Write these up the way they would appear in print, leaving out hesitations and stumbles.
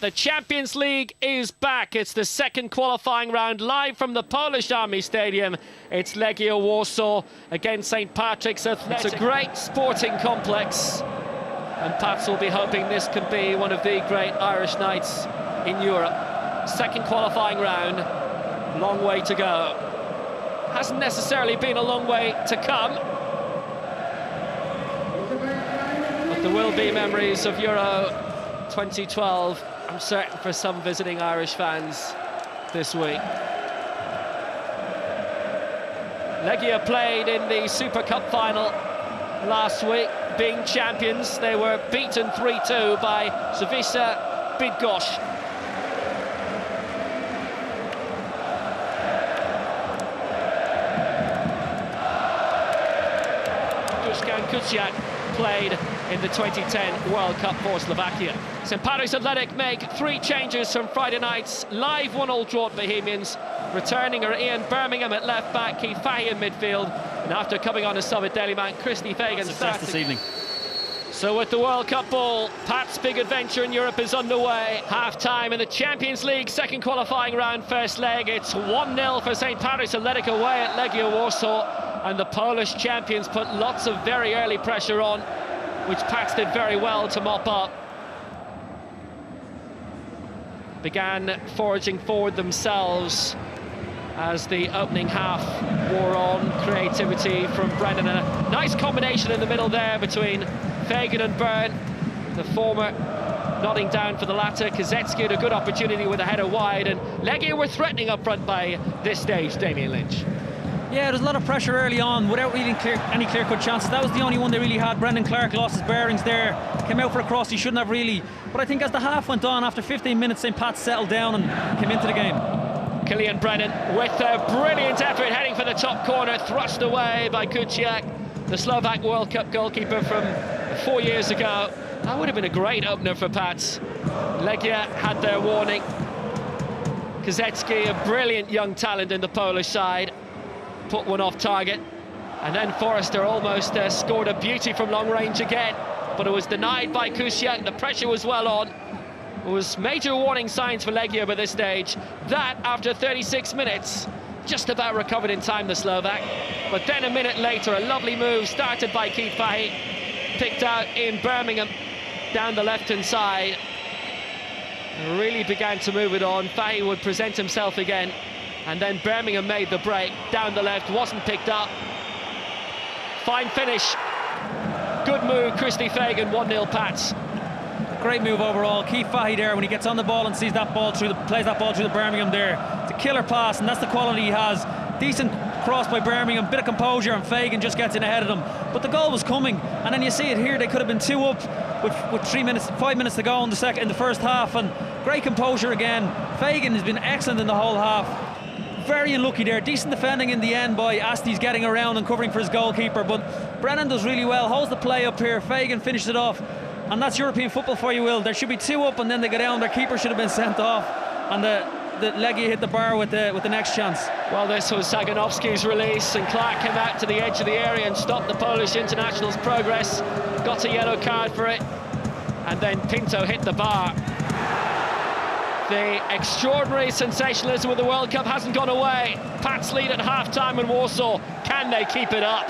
The Champions League is back. It's the second qualifying round live from the Polish Army Stadium. It's Legia Warsaw against St. Patrick's Athletic. It's a great sporting complex, and Pats will be hoping this can be one of the great Irish nights in Europe. Second qualifying round, long way to go. Hasn't necessarily been a long way to come, but there will be memories of Euro 2012. I'm certain for some visiting Irish fans this week. Legia played in the Super Cup final last week, being champions. They were beaten 3-2 by Wisła Bydgoszcz. Wojska and Kuciak played in the 2010 World Cup for Slovakia. St. Patrick's Athletic make 3 changes from Friday night's live 1-1 draw at Bohemians. Returning are Ian Birmingham at left back, Keith Fahey in midfield, and after coming on as sub at Daily Man, Christy Fagan starts this evening. So with the World Cup ball, Pat's big adventure in Europe is underway. Half-time in the Champions League second qualifying round first leg. It's 1-0 for St. Patrick's Athletic away at Legia Warsaw, and the Polish champions put lots of very early pressure on, which Pats did very well to mop up. Began foraging forward themselves as the opening half wore on. Creativity from Brennan, and a nice combination in the middle there between Fagan and Byrne. The former nodding down for the latter. Kazetsky had a good opportunity with a header wide, and Legia were threatening up front by this stage, Damien Lynch. Yeah, there's a lot of pressure early on without really any clear-cut chances. That was the only one they really had. Brendan Clark lost his bearings there, came out for a cross he shouldn't have really. But I think as the half went on, after 15 minutes, St. Pat settled down and came into the game. Killian Brennan with a brilliant effort, heading for the top corner, thrust away by Kuciak, the Slovak World Cup goalkeeper from 4 years ago. That would have been a great opener for Pats. Legia had their warning. Kazetsky, a brilliant young talent in the Polish side, put one off target, and then Forrester almost scored a beauty from long range again, but it was denied by Kuciak. The pressure was well on. It was major warning signs for Legia by this stage. That, after 36 minutes, just about recovered in time, the Slovak. But then a minute later, a lovely move started by Keith Fahey, picked out in Birmingham down the left-hand side, and really began to move it on. Fahey would present himself again, and then Birmingham made the break down the left, wasn't picked up. Fine finish, good move, Christy Fagan, 1-0 Pats. Great move overall. Keith Fahey there, when he gets on the ball and sees that ball through plays that ball through the Birmingham there. It's a killer pass, and that's the quality he has. Decent cross by Birmingham, bit of composure, and Fagan just gets in ahead of them. But the goal was coming, and then you see it here. They could have been 2 up with 5 minutes to go in the first half, and great composure again. Fagan has been excellent in the whole half. Very unlucky there. Decent defending in the end by Asti's getting around and covering for his goalkeeper, but Brennan does really well, holds the play up here. Fagan finishes it off, and that's European football for you, Will. There should be 2 up, and then they go down. Their keeper should have been sent off, and the Legia hit the bar with the next chance. Well, this was Saganowski's release, and Clark came out to the edge of the area and stopped the Polish international's progress. Got a yellow card for it, and then Pinto hit the bar. The extraordinary sensationalism of the World Cup hasn't gone away. Pats lead at half-time in Warsaw. Can they keep it up?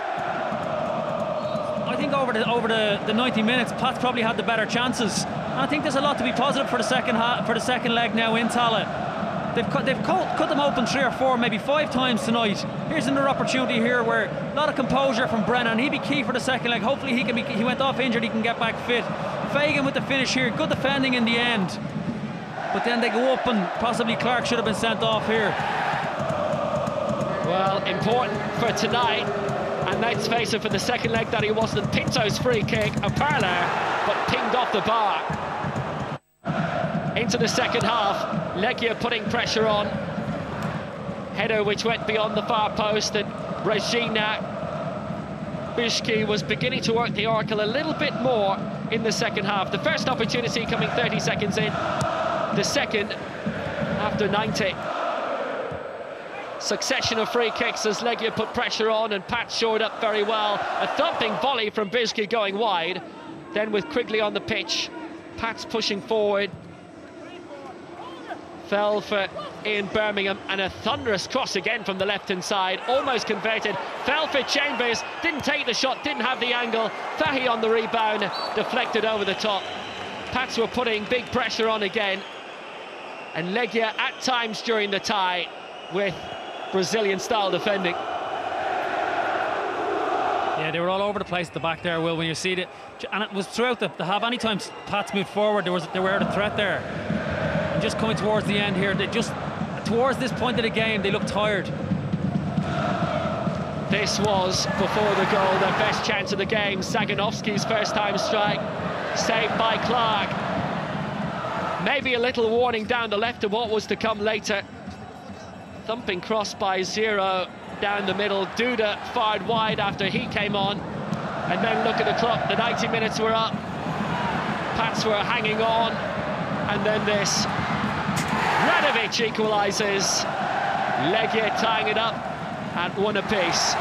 I think over the 90 minutes, Pats probably had the better chances. And I think there's a lot to be positive for the second leg now in Tallaght. They've cut them open 3 or 4, maybe 5 times tonight. Here's another opportunity here where a lot of composure from Brennan. He'd be key for the second leg. Hopefully he went off injured, he can get back fit. Fagan with the finish here, good defending in the end. But then they go up, and possibly Clark should have been sent off here. Well, important for tonight, and let's face it, for the second leg, that he wasn't. Pinto's free kick, a parlour, but pinged off the bar. Into the second half, Legia putting pressure on. Header which went beyond the far post, and Regina Bishki was beginning to work the oracle a little bit more in the second half. The first opportunity coming 30 seconds in. The second after 90. Succession of free kicks as Legia put pressure on, and Pat showed up very well. A thumping volley from Bishki going wide. Then with Quigley on the pitch, Pat's pushing forward. fell for Ian Birmingham, and a thunderous cross again from the left-hand side, almost converted, fell for Chambers, didn't take the shot, didn't have the angle. Fahy on the rebound, deflected over the top. Pats were putting big pressure on again, and Legia at times during the tie with Brazilian-style defending. Yeah, they were all over the place at the back there, Will, when you see it. And it was throughout the half. Anytime Pats moved forward, they were out of threat there. And just coming towards the end here, towards this point of the game, they looked tired. This was, before the goal, their best chance of the game. Saganovsky's first-time strike, saved by Clark. Maybe a little warning down the left of what was to come later. Thumping cross by Zero down the middle. Duda fired wide after he came on. And then look at the clock, the 90 minutes were up. Pats were hanging on. And then this. Radovic equalises. Legia tying it up at 1 apiece.